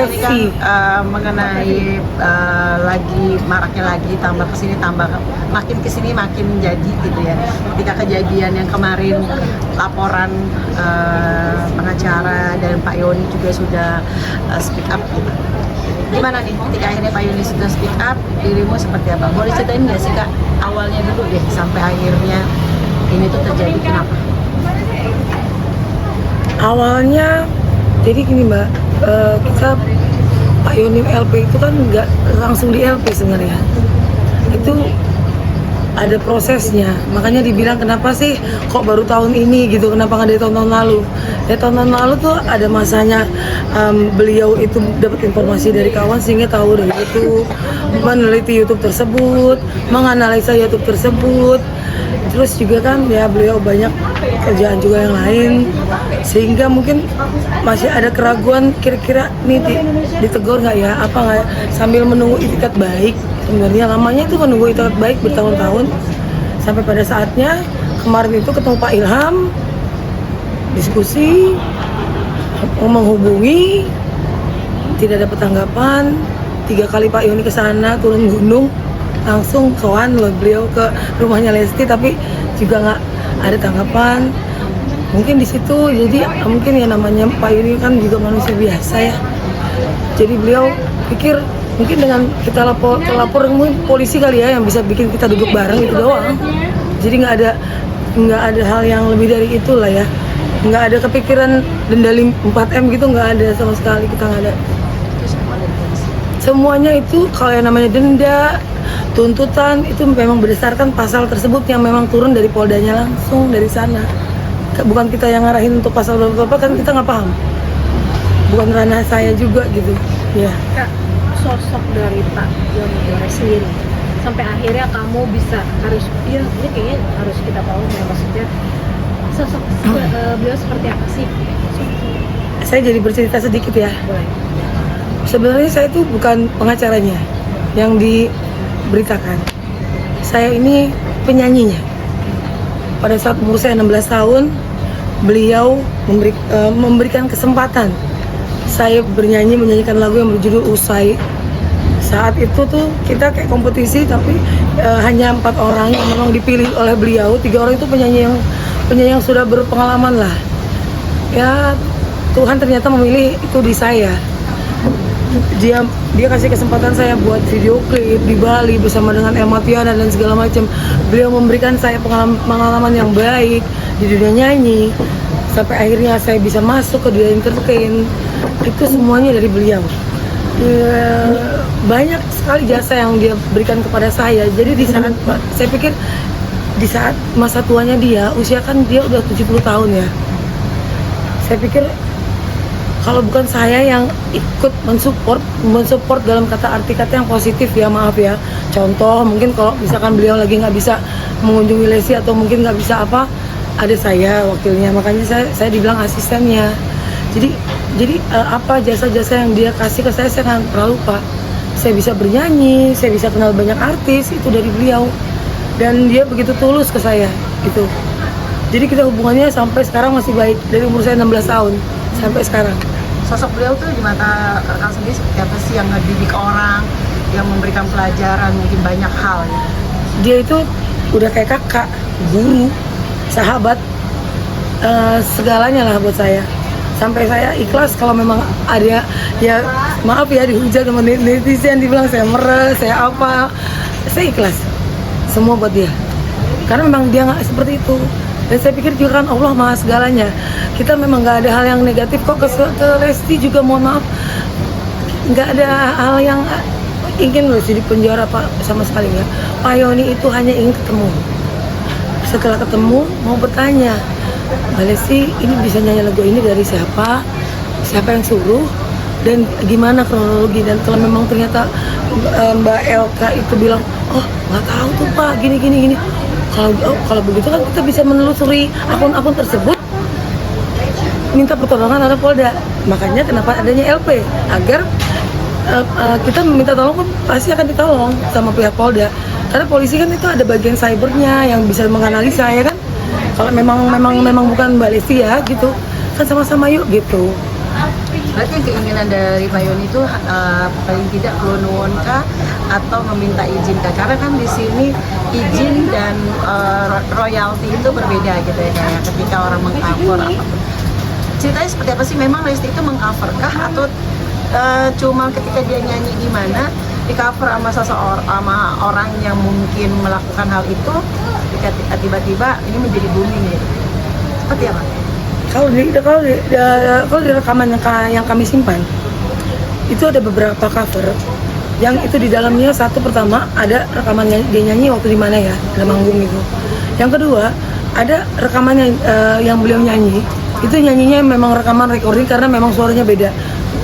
ini kan mengenai lagi maraknya lagi tambah kesini makin kesini makin jadi gitu ya. Ketika kejadian yang kemarin laporan pengacara dan Pak Yoni juga sudah speak up gitu. Gimana nih ketika akhirnya Pak Yoni sudah speak up, dirimu seperti apa? Boleh ceritain nggak sih Kak awalnya dulu deh sampai akhirnya ini tuh terjadi, kenapa? Awalnya jadi gini Mbak, kita Pak Yoni LP itu kan nggak langsung di LP sebenarnya, itu ada prosesnya. Makanya dibilang kenapa sih kok baru tahun ini gitu, kenapa nggak dari tahun-tahun lalu. Ya tahun-tahun lalu tuh ada masanya beliau itu dapat informasi dari kawan sehingga tahu dari itu, meneliti YouTube tersebut, menganalisa YouTube tersebut. Terus juga kan ya beliau banyak kerjaan juga yang lain, sehingga mungkin masih ada keraguan kira-kira nih ditegur nggak ya, apa nggak, sambil menunggu itikat baik. Sebenarnya lamanya itu menunggu itikat baik bertahun-tahun, sampai pada saatnya kemarin itu ketemu Pak Ilham, diskusi, menghubungi, tidak dapat tanggapan. 3 kali Pak Yoni ke sana turun gunung, langsung sowan loh beliau ke rumahnya Lesti, tapi juga nggak ada tanggapan. Mungkin di situ jadi mungkin ya namanya Pak Yoni kan juga manusia biasa ya, jadi beliau pikir mungkin dengan kita lapor mungkin polisi kali ya yang bisa bikin kita duduk bareng itu doang. Jadi nggak ada hal yang lebih dari itulah ya, nggak ada kepikiran denda 4M gitu, nggak ada sama sekali, kita nggak ada. Semuanya itu kalau yang namanya denda, tuntutan itu memang berdasarkan pasal tersebut yang memang turun dari Poldanya langsung dari sana. Bukan kita yang ngarahin untuk pasal berapa, kan kita nggak paham. Bukan ranah saya juga gitu. Ya. Kak, sosok dari Pak Yoni sendiri sampai akhirnya kamu bisa harus ini kayaknya harus kita tahu ya, maksudnya sosok beliau seperti apa sih? Saya jadi bercerita sedikit ya. Boleh. Sebenarnya saya itu bukan pengacaranya yang diberitakan. Saya ini penyanyinya. Pada saat umur saya 16 tahun, beliau memberikan kesempatan saya menyanyikan lagu yang berjudul Usai. Saat itu tuh kita kayak kompetisi, tapi hanya 4 orang yang memang dipilih oleh beliau. 3 orang itu penyanyi yang sudah berpengalaman lah. Ya Tuhan ternyata memilih itu di saya. Dia kasih kesempatan saya buat video klip di Bali bersama dengan Elma Tiana dan segala macam. Beliau memberikan saya pengalaman yang baik di dunia nyanyi, sampai akhirnya saya bisa masuk ke dunia entertain. Itu semuanya dari beliau. Ya, banyak sekali jasa yang dia berikan kepada saya. Jadi di saat saya pikir di saat masa tuanya dia, usia kan dia udah 70 tahun ya. Saya pikir kalau bukan saya yang ikut mensupport dalam arti kata yang positif ya, maaf ya. Contoh mungkin kalau misalkan beliau lagi nggak bisa mengunjungi Lesti atau mungkin nggak bisa apa, ada saya wakilnya, makanya saya dibilang asistennya. Jadi apa jasa-jasa yang dia kasih ke saya nggak pernah lupa. Saya bisa bernyanyi, saya bisa kenal banyak artis, itu dari beliau. Dan dia begitu tulus ke saya gitu. Jadi kita hubungannya sampai sekarang masih baik, dari umur saya 16 tahun sampai sekarang. Sosok beliau tuh di mata Kang sendiri seperti apa sih, yang ngedidik orang, yang memberikan pelajaran mungkin banyak hal ya? Dia itu udah kayak kakak, guru, sahabat, segalanya lah buat saya. Sampai saya ikhlas kalau memang ada ya maaf ya dihujat sama netizen, dibilang saya meres, saya apa, saya ikhlas semua buat dia, karena memang dia nggak seperti itu. Dan saya pikir juga kan Allah maha segalanya, kita memang nggak ada hal yang negatif kok ke Lesti juga, mohon maaf nggak ada hal yang ingin Lesti di penjara apa sama sekali ya. Pak Yoni itu hanya ingin ketemu, setelah ketemu mau bertanya, Mbak Lesti ini bisa nyanyi lagu ini dari siapa yang suruh, dan gimana kronologi. Dan kalau memang ternyata Mbak Elka itu bilang, oh nggak tahu tuh Pak, gini. Kalau begitu kan kita bisa menelusuri akun-akun tersebut, minta pertolongan ada Polda. Makanya kenapa adanya LP, agar kita meminta tolong pun pasti akan ditolong sama pihak Polda. Karena polisi kan itu ada bagian cybernya yang bisa menganalisa ya kan. Kalau memang bukan Mbak Lesti ya gitu, kan sama-sama yuk gitu. Berarti yang keinginan dari Pak Yoni itu paling tidak nuwun kah atau meminta izin kah? Karena kan di sini izin dan royalti itu berbeda gitu ya, kayak ketika orang meng-cover apapun. Ceritanya seperti apa sih? Memang Lesti itu meng-cover kah atau cuma ketika dia nyanyi di mana di cover sama orang yang mungkin melakukan hal itu, tiba-tiba ini menjadi booming gitu. Seperti apa? Kalau di rekaman yang kami simpan itu ada beberapa cover yang itu di dalamnya. Satu pertama ada rekamannya dia nyanyi waktu di mana ya, dalam manggung itu. Yang kedua ada rekamannya yang beliau nyanyi itu nyanyinya memang rekaman recording karena memang suaranya beda,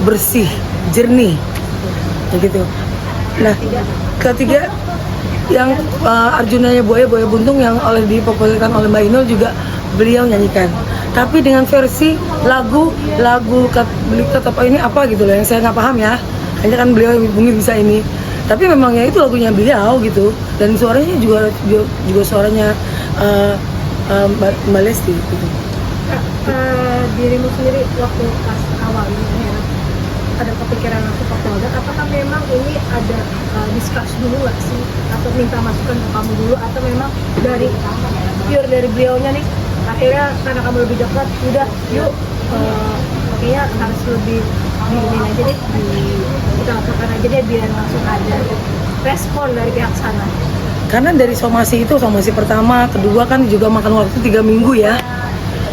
bersih, jernih, begitu. Nah, ketiga yang Arjunanya Buaya Buntung yang dipopulerkan oleh Mbak Inul juga beliau nyanyikan. Tapi dengan versi lagu kata apa ini apa gitu loh yang saya nggak paham ya. Hanya kan beliau mungkin bisa ini. Tapi memang ya itu lagunya beliau gitu. Dan suaranya juga suaranya Mbak Lesti gitu. Dirimu sendiri waktu pas awal ini ya, ada kepikiran langsung ke Polda, apakah memang ini ada discuss dulu nggak sih, atau minta masukan ke kamu dulu, atau memang dari pure dari beliaunya nih akhirnya karena kamu lebih dekat udah yuk kayaknya harus lebih diinin aja deh, kita lakukan aja deh biar langsung ada respon dari pihak sana? Karena dari somasi pertama, kedua kan juga makan waktu 3 minggu ya.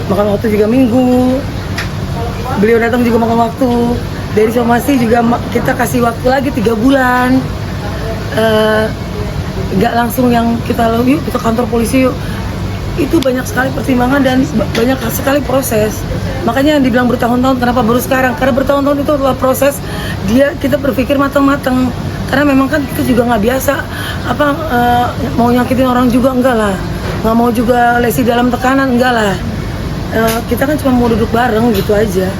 Makan waktu 3 minggu. Beliau datang juga makan waktu. Dari somasi juga kita kasih waktu lagi 3 bulan. Nggak langsung yang kita yuk kita kantor polisi yuk. Itu banyak sekali pertimbangan dan banyak sekali proses. Makanya yang dibilang bertahun-tahun, kenapa baru sekarang? Karena bertahun-tahun itu adalah proses kita berpikir matang-matang. Karena memang kan kita juga nggak biasa mau nyakitin orang juga, enggak lah. Nggak mau juga Lesti dalam tekanan, enggak lah. Kita kan cuma mau duduk bareng gitu aja.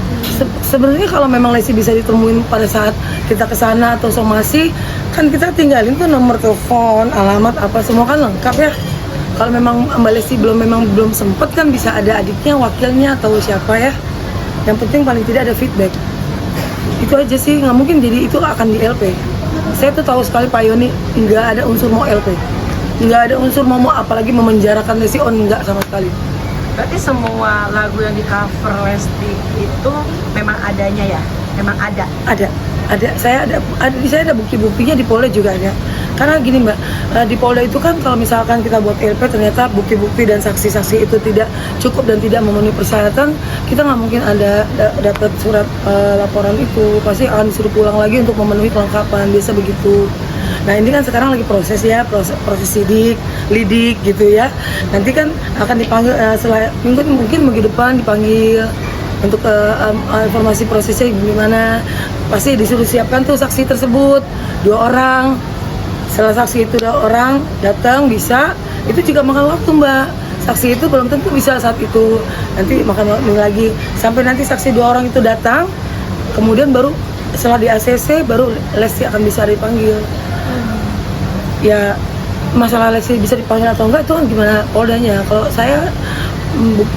Sebenarnya kalau memang Lesti bisa ditemuin pada saat kita kesana atau somasi, kan kita tinggalin tuh nomor telepon, alamat apa semua kan lengkap ya. Kalau memang Mbak Lesti belum sempet kan bisa ada adiknya, wakilnya atau siapa ya. Yang penting paling tidak ada feedback. Itu aja sih, nggak mungkin jadi itu akan di LP. Saya tuh tahu sekali Pak Yoni nggak ada unsur mau LP, nggak ada unsur mau apalagi memenjarakan Lesti nggak sama sekali. Berarti semua lagu yang di cover Lesti itu memang adanya ya? Memang ada? Ada. Saya ada bukti-buktinya, di Polda juga ada. Karena gini Mbak, di Polda itu kan kalau misalkan kita buat LP ternyata bukti-bukti dan saksi-saksi itu tidak cukup dan tidak memenuhi persyaratan, kita nggak mungkin dapat surat laporan itu, pasti akan disuruh pulang lagi untuk memenuhi kelengkapan, biasa begitu. Nah ini kan sekarang lagi proses ya, proses lidik gitu ya. Nanti kan akan dipanggil mungkin minggu depan dipanggil untuk informasi prosesnya gimana. Pasti disuruh siapkan tuh saksi tersebut 2 orang. Setelah saksi itu 2 orang datang bisa, itu juga makan waktu Mbak. Saksi itu belum tentu bisa saat itu, nanti makan waktu lagi sampai nanti saksi 2 orang itu datang, kemudian baru setelah di ACC baru Lesti akan bisa dipanggil. Ya masalah Lesti bisa dipanggil atau enggak itu kan gimana Poldanya. Kalau saya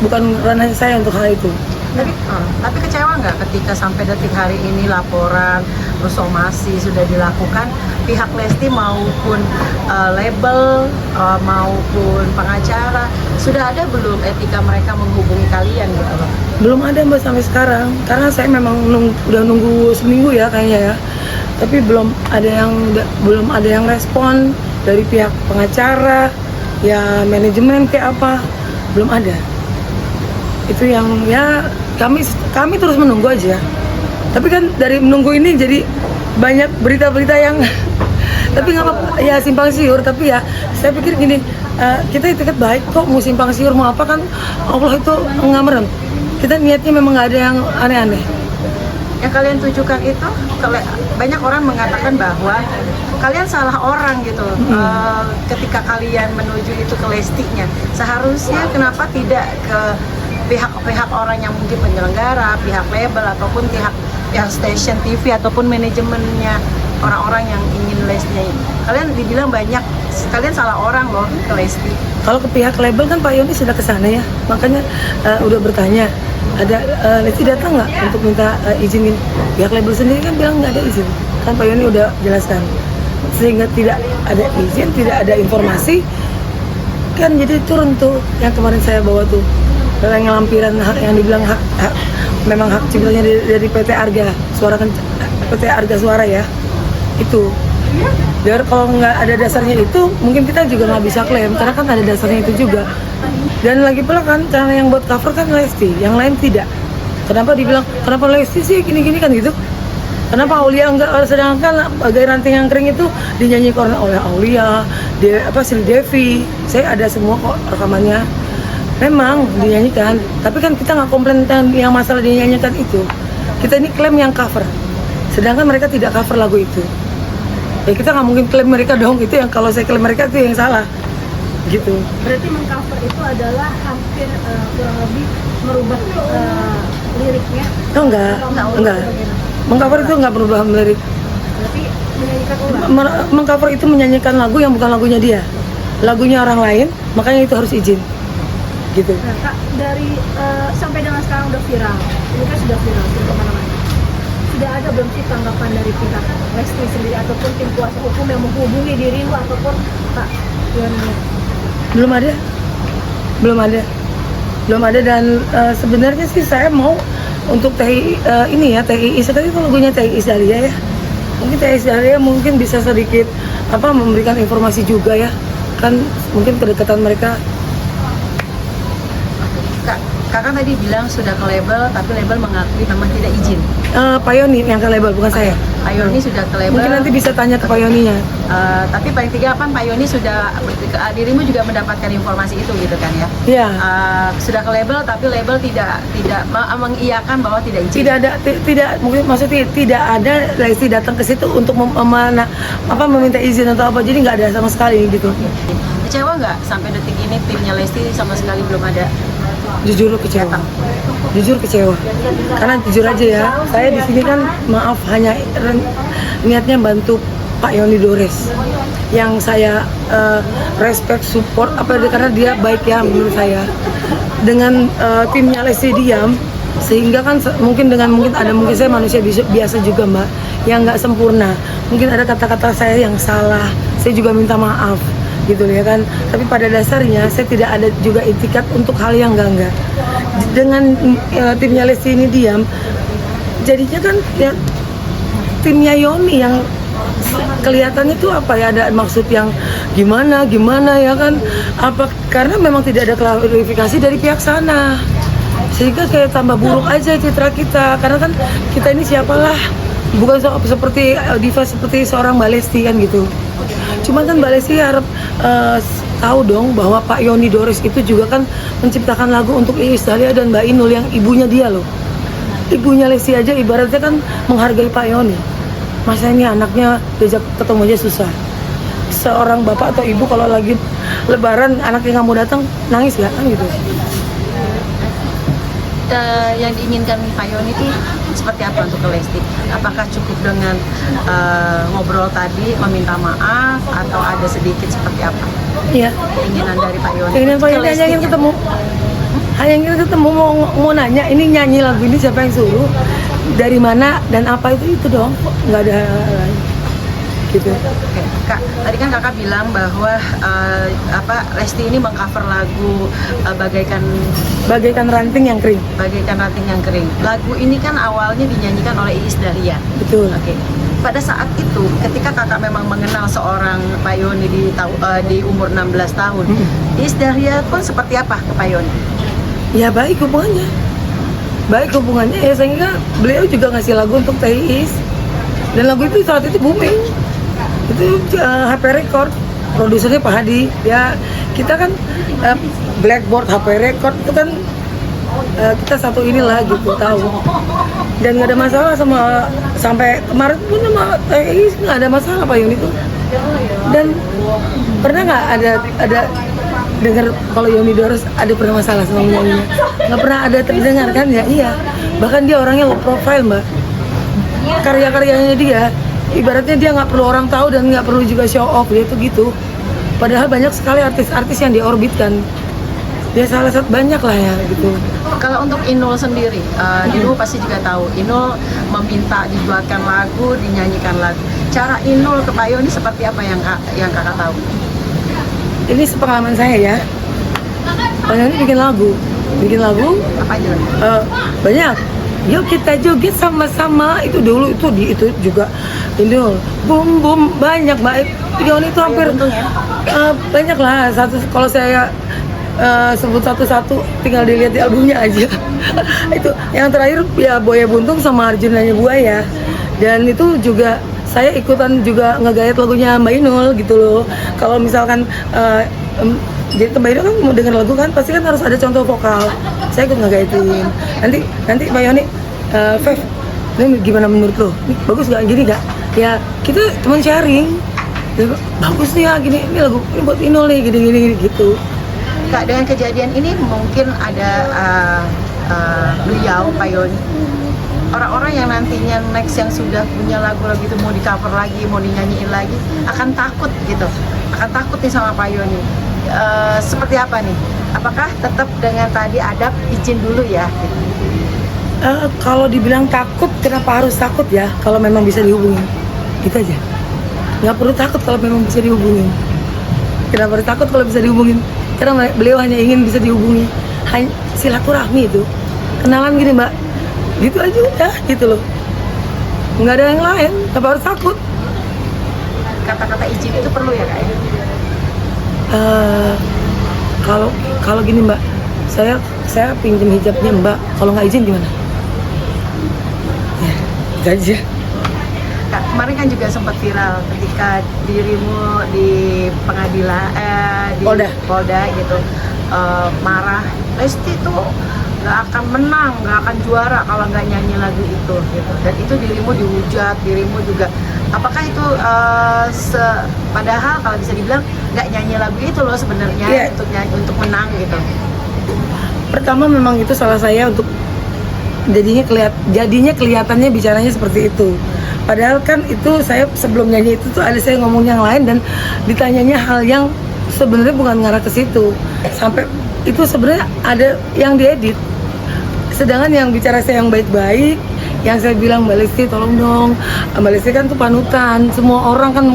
bukan ranah saya untuk hal itu. Tapi kecewa nggak ketika sampai detik hari ini laporan somasi sudah dilakukan, pihak Lesti maupun label maupun pengacara sudah ada belum etika mereka menghubungi kalian gitu loh? Belum ada Mbak sampai sekarang, karena saya memang udah nunggu seminggu ya kayaknya ya, tapi belum ada yang respon dari pihak pengacara ya, manajemen kayak apa, belum ada. Itu yang ya kami terus menunggu aja. Tapi kan dari menunggu ini jadi banyak berita-berita yang tapi nggak apa ya, simpang siur. Tapi ya saya pikir gini, kita itikat baik kok, mau simpang siur mau apa kan Allah itu nggak merem. Kita niatnya memang nggak ada yang aneh-aneh. Yang kalian tunjukkan itu, banyak orang mengatakan bahwa kalian salah orang gitu. Ketika kalian menuju itu ke Lestinya, seharusnya kenapa tidak ke pihak orang yang mungkin penyelenggara, pihak label ataupun pihak stasiun TV ataupun manajemennya orang-orang yang ingin Lesti. Kalian dibilang kalian salah orang loh ke Lesti. Kalau ke pihak label kan Pak Yoni sudah ke sana ya, makanya udah bertanya. Lesti datang nggak untuk minta izin? Pihak label sendiri kan bilang nggak ada izin, kan Pak Yoni udah jelaskan, sehingga tidak ada izin, tidak ada informasi, kan jadi turun tuh yang kemarin saya bawa tuh, yang lampiran hak yang dibilang hak memang hak ciptanya dari PT Arga Suara kan, PT Arga Suara ya, itu. Biar kalau nggak ada dasarnya itu, mungkin kita juga nggak bisa klaim, karena kan ada dasarnya itu juga. Dan lagi pula kan, cara yang buat cover kan Lesti, yang lain tidak. Kenapa dibilang, kenapa Lesti sih gini-gini kan gitu? Kenapa Aulia enggak? Sedangkan bagai ranting yang kering itu dinyanyikan oleh Aulia, Sri Devi. Saya ada semua kok rekamannya. Memang dinyanyikan, tapi kan kita nggak komplain yang masalah dinyanyikan itu. Kita ini klaim yang cover, sedangkan mereka tidak cover lagu itu. Ya kita nggak mungkin klaim mereka dong, itu yang kalau saya klaim mereka itu yang salah gitu. Berarti mengcover itu adalah hampir kurang lebih merubah liriknya. Oh enggak. Mengcover itu nggak berubah lirik. Berarti menyanyikan ulang. Mengcover itu menyanyikan lagu yang bukan lagunya dia, lagunya orang lain, makanya itu harus izin gitu. Nah, Kak, dari sampai dengan sekarang udah viral, ini kan sudah viral sudah kemana-mana. Sudah ada belum sih tanggapan dari pihak Lesti sendiri ataupun tim kuasa hukum yang menghubungi dirimu ataupun Kak Yoni? Belum ada dan sebenarnya sih saya mau untuk TII sekali itu lagunya TII Dahlia ya, mungkin TII Dahlia mungkin bisa sedikit memberikan informasi juga ya, kan mungkin kedekatan mereka. Kakak tadi bilang sudah ke label, tapi label mengakui memang tidak izin. Pak Yoni yang ke label, bukan saya. Pak Yoni sudah ke label. Mungkin nanti bisa tanya ke Pak Yoninya. Tapi paling tiga kan Pak Yoni sudah, dirimu juga mendapatkan informasi itu gitu kan ya? Iya. Sudah ke label, tapi label tidak mengiyakan bahwa tidak izin. Tidak mungkin maksudnya tidak ada Lesti datang ke situ untuk meminta izin atau apa, jadi nggak ada sama sekali gitu. Kecewa nggak sampai detik ini timnya Lesti sama sekali belum ada? Jujur kecewa, karena jujur aja ya, saya di sini kan maaf hanya niatnya bantu Pak Yoni Dores yang saya respect support karena dia baik ya menurut saya. Dengan timnya Lesti diam, sehingga kan mungkin saya manusia biasa juga Mbak, yang nggak sempurna, mungkin ada kata-kata saya yang salah, saya juga minta maaf gitu ya kan, tapi pada dasarnya saya tidak ada juga itikat untuk hal yang enggak. Dengan timnya Lesti ini diam, jadinya kan ya timnya Yoni yang kelihatannya tuh ada maksud yang gimana ya kan, karena memang tidak ada klarifikasi dari pihak sana, sehingga kayak tambah buruk aja citra kita, karena kan kita ini siapalah, bukan seperti diva seperti seorang Mbak Lesti kan gitu. Cuma kan Mbak Lesti harap tahu dong bahwa Pak Yoni Dores itu juga kan menciptakan lagu untuk Iis Dahlia dan Mbak Inul yang ibunya dia loh. Ibunya Lesti aja ibaratnya kan menghargai Pak Yoni. Masa ini anaknya diajak ketemu aja susah. Seorang bapak atau ibu kalau lagi lebaran anaknya nggak mau datang, nangis ya kan gitu. Yang diinginkan Pak Yoni itu seperti apa untuk ke Lesti? Apakah cukup dengan ngobrol tadi, meminta maaf, atau ada sedikit seperti apa? Iya. Keinginan dari Pak Yoni. Keinginan Pak Yoni hanya ingin ketemu. Hanya ingin ketemu, mau nanya ini nyanyi lagu ini siapa yang suruh, dari mana dan apa itu doang, nggak ada lain. Gitu. Oke, Kak, tadi kan kakak bilang bahwa Lesti ini mengcover lagu bagaikan ranting yang kering. Bagaikan ranting yang kering. Lagu ini kan awalnya dinyanyikan oleh Iis Dahlia. Betul. Oke. Pada saat itu, ketika kakak memang mengenal seorang Pak Yoni di umur 16 tahun, Iis Dahlia pun seperti apa ke Pak Yoni? Ya baik hubungannya ya, sehingga beliau juga ngasih lagu untuk Teh Iis, dan lagu itu saat itu booming. Itu HP Record, produsernya Pak Hadi ya, kita kan Blackboard, HP Record itu kan kita satu inilah gitu tahu, dan nggak ada masalah sampai kemarin pun sama Iis nggak ada masalah Pak Yoni itu. Dan pernah nggak ada dengar kalau Yoni Dores ada pernah masalah sama nyanyinya? Nggak pernah ada terdengar kan ya? Iya, bahkan dia orangnya low profile Mbak, karya-karyanya dia ibaratnya dia nggak perlu orang tahu dan nggak perlu juga show off, dia tuh gitu. Padahal banyak sekali artis-artis yang diorbitkan ya salah satu banyak lah ya gitu. Kalau untuk Inul sendiri, Inul pasti juga tahu. Inul meminta dibuatkan lagu, dinyanyikan lagu. Cara Inul ke Pak Yoni seperti apa yang kakak tahu? Ini sepengalaman saya ya. Pak Yoni bikin lagu Apa aja? banyak. Yuk kita joget sama-sama, itu dulu itu juga Inul boom boom banyak Mbak. Yoni itu hampir Buntung ya? banyak lah. Kalau saya sebut satu-satu tinggal dilihat di albumnya aja. Itu yang terakhir ya Buaya Buntung sama Arjunanya Buaya, dan itu juga saya ikutan juga ngegayat lagunya Mbak Inul gitu loh. Kalau misalkan jadi Mbak Inul kan mau denger lagu kan pasti kan harus ada contoh vokal, saya ikut ngegaitin. Nanti Mbak Yoni, Fev, ini gimana menurut lo? Ini bagus nggak, gini nggak? Ya kita teman sharing. Ya, bagus nih ya gini, ini lagu ini buat Inul nih, gini gitu. Kak, dengan kejadian ini mungkin ada beliau, Pak Yoni, orang-orang yang nantinya next yang sudah punya lagu-lagu itu mau di cover lagi, mau dinyanyiin lagi, akan takut gitu, akan takut nih sama Pak Yoni. Seperti apa nih? Apakah tetap dengan tadi adab izin dulu ya? Gitu. Kalau dibilang takut, kenapa harus takut ya? Kalau memang bisa dihubungin, gitu aja. Nggak perlu takut kalau memang bisa dihubungin. Kenapa harus takut kalau bisa dihubungin? Karena beliau hanya ingin bisa dihubungi, hanya silaturahmi itu, kenalan gini Mbak, gitu aja udah, gitu loh. Nggak ada yang lain, kenapa harus takut? Kata-kata izin itu perlu ya Kak? Kalau gini Mbak, saya pinjam hijabnya Mbak, kalau nggak izin gimana? Ya, gitu aja. Kak, kemarin kan juga sempat viral ketika dirimu di pengadilan, di Polda gitu, marah, Lesti tuh nggak akan menang, nggak akan juara kalau nggak nyanyi lagu itu gitu. Dan itu dirimu dihujat, dirimu juga. Apakah itu padahal kalau bisa dibilang nggak nyanyi lagu itu loh sebenarnya untuk menang gitu. Pertama memang itu salah saya untuk jadinya kelihatannya bicaranya seperti itu. Padahal kan itu saya sebelum nyanyi itu tuh ada saya ngomong yang lain dan ditanyanya hal yang sebenarnya bukan ngarah ke situ. Sampai itu sebenarnya ada yang diedit. Sedangkan yang bicara saya yang baik-baik, yang saya bilang Mbak Lesti tolong dong, Mbak Lesti kan tuh panutan, semua orang kan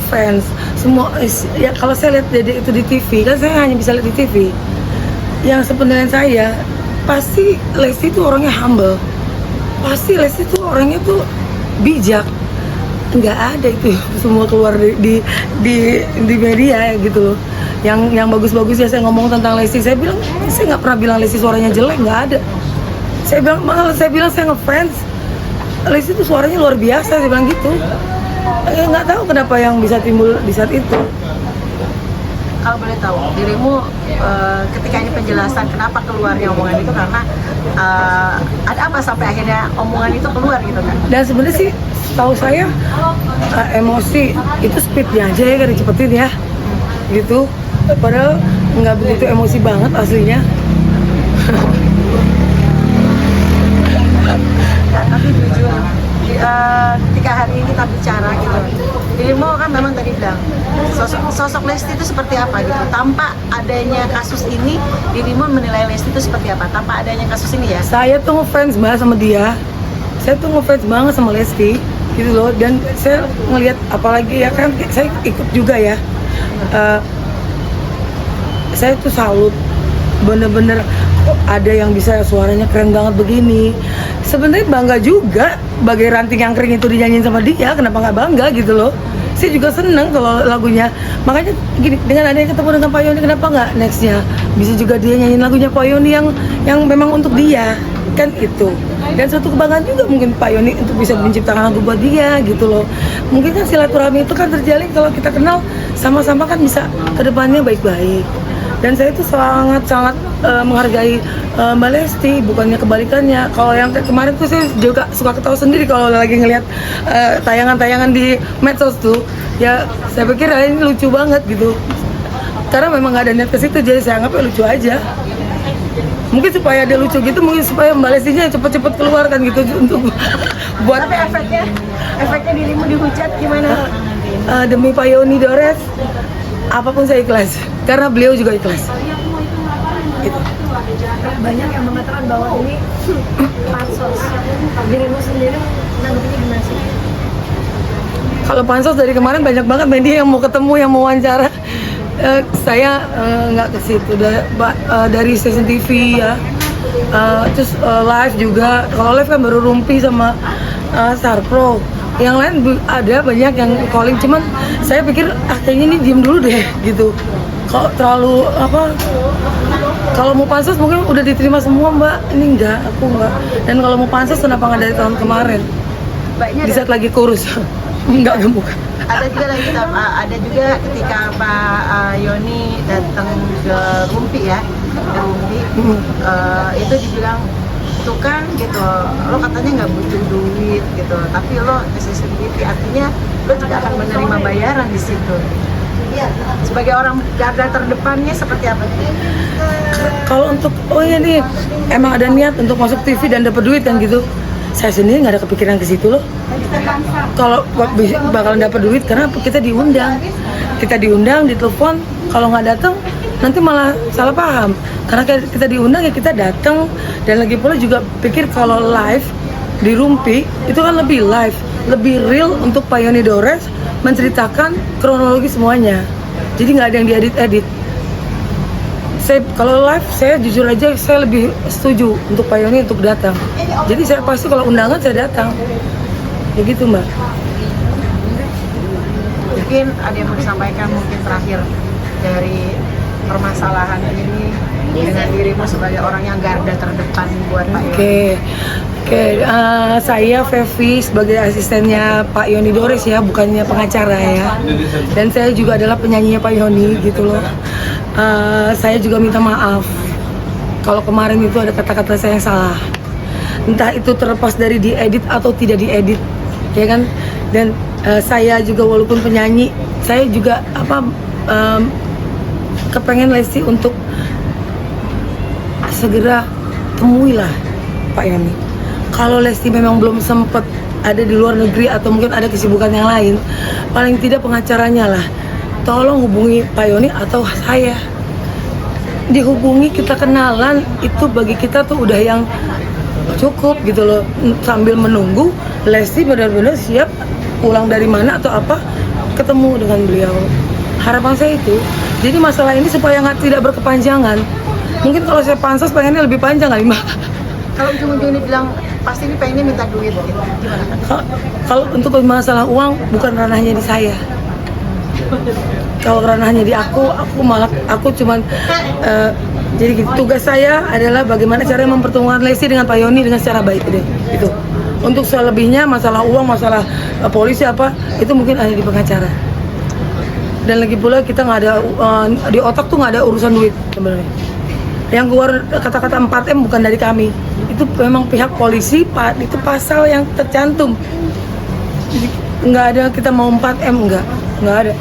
fans, semua ya kalau saya lihat itu di TV kan saya hanya bisa lihat di TV. Yang sebenarnya saya pasti Lesti itu orangnya humble, pasti Lesti itu orangnya tuh bijak, nggak ada itu semua keluar di media gitu loh. Yang bagus-bagus ya saya ngomong tentang Lesti, saya bilang saya nggak pernah bilang Lesti suaranya jelek, nggak ada. Saya bilang saya ngefans Lesti itu suaranya luar biasa, saya bilang gitu. Nggak tahu kenapa yang bisa timbul di saat itu. Kalau boleh tahu dirimu ketika ini penjelasan kenapa keluarnya omongan itu, karena ada apa sampai akhirnya omongan itu keluar gitu kan? Dan sebenarnya sih tahu saya emosi itu speednya aja ya kan dicepetin ya gitu, padahal nggak begitu emosi banget aslinya. Tapi jujur ketika hari ini kita bicara gitu, dirimu kan memang tadi bilang sosok Lesti itu seperti apa gitu. Tanpa adanya kasus ini, dirimu menilai Lesti itu seperti apa? Tanpa adanya kasus ini ya? Saya tuh ngefans banget sama dia, saya tuh ngefans banget sama Lesti gitu loh. Dan saya ngelihat apalagi ya kan saya ikut juga ya, saya tuh salut bener-bener kok ada yang bisa suaranya keren banget begini. Sebenarnya bangga juga bagai ranting yang kering itu dinyanyiin sama dia, kenapa nggak bangga gitu loh. Saya juga seneng kalau lagunya, makanya gini, dengan adanya ketemu dengan Pak Yoni, kenapa nggak nextnya bisa juga dia nyanyiin lagunya Pak Yoni yang memang untuk dia kan itu. Dan suatu kebanggaan juga mungkin Pak Yoni untuk bisa menciptakan lagu buat dia gitu loh. Mungkin kan silaturahmi itu kan terjalin kalau kita kenal sama-sama kan bisa kedepannya baik-baik. Dan saya itu sangat menghargai Mbak Lesti, bukannya kebalikannya. Kalau yang kemarin tuh saya juga suka ketawa sendiri kalau lagi ngelihat tayangan-tayangan di medsos tuh. Ya saya pikir ini lucu banget gitu. Karena memang nggak ada niat ke situ, jadi saya anggapnya lucu aja. Mungkin supaya dia lucu gitu, mungkin supaya Mbak Lestinya cepet-cepet keluar kan gitu untuk buat. Tapi efeknya dirimu dihujat gimana? Demi Pak Yoni Dores, apapun saya ikhlas, karena beliau juga ikhlas. gitu. Banyak yang mengatakan bahwa ini pansos. Dirimu sendiri nanggepinnya gimana sih? Kalau pansos dari kemarin banyak banget media yang mau ketemu, yang mau wawancara. Saya nggak ke situ. Dari stasiun TV ya, terus live juga. Kalau live kan baru Rumpi sama Sarpro. Yang lain ada banyak yang calling, cuman saya pikir kayaknya ini diem dulu deh gitu. Kalau terlalu kalau mau pansos mungkin udah diterima semua Mbak. Ini enggak, aku enggak. Dan kalau mau pansos kenapa nggak dari tahun kemarin? Baiknya Di saat lagi kurus. Enggak gemuk. ada juga ketika Pak Yoni datang ke Rumpi ya, itu dibilang itu kan gitu, lo katanya nggak butuh duit gitu, tapi lo SSBP artinya lo tidak akan menerima bayaran di situ. Sebagai orang garda terdepannya seperti apa? Kalau untuk nih emang ada niat untuk masuk TV dan dapat duit kan gitu. Saya sendiri nggak ada kepikiran ke situ loh. Kalau bakalan dapat duit karena kita diundang, ditelepon. Kalau nggak datang nanti malah salah paham. Karena kita diundang ya kita datang, dan lagi pula juga pikir kalau live di Rumpi itu kan lebih live, lebih real untuk Pak Yoni Dores menceritakan kronologi semuanya. Jadi nggak ada yang diedit-edit. Kalau live saya jujur aja saya lebih setuju untuk Pak Yoni untuk datang. Jadi saya pasti kalau undangan saya datang. Begitu Mbak. Mungkin ada yang mau disampaikan mungkin terakhir dari permasalahan ini dengan dirimu sebagai orang yang garda terdepan buat Pak Yoni. Oke, saya Fevi sebagai asistennya Pak Yoni Dores ya, bukannya pengacara ya. Dan saya juga adalah penyanyinya Pak Yoni gitu loh. Saya juga minta maaf kalau kemarin itu ada kata-kata saya yang salah. Entah itu terlepas dari diedit atau tidak diedit, ya kan? Dan saya juga walaupun penyanyi, saya juga kepengen Lesti untuk segera temuilah Pak Yoni. Kalau Lesti memang belum sempat ada di luar negeri atau mungkin ada kesibukan yang lain, paling tidak pengacaranya lah, tolong hubungi Pak Yoni atau saya. Dihubungi, kita kenalan, itu bagi kita tuh udah yang cukup gitu loh. Sambil menunggu Lesti benar-benar siap pulang dari mana atau apa, ketemu dengan beliau. Harapan saya itu. Jadi masalah ini supaya tidak berkepanjangan. Mungkin kalau saya pansos pengennya lebih panjang kali Mbak. Kalau ujung-ujungnya bilang pasti ini pengennya minta duit gitu, gimana? Kalau untuk masalah uang bukan ranahnya di saya. Kalau ranahnya di aku cuman jadi gitu. Tugas saya adalah bagaimana cara mempertemukan Lesti dengan Pak Yoni dengan secara baik deh. Gitu. Untuk selebihnya masalah uang, masalah polisi itu mungkin ada di pengacara. Dan lagi pula kita nggak ada di otak tuh nggak ada urusan duit sebenarnya. Yang keluar kata-kata 4M bukan dari kami. Itu memang pihak polisi, Pak, itu pasal yang tercantum. Jadi nggak ada kita mau 4M, nggak ada.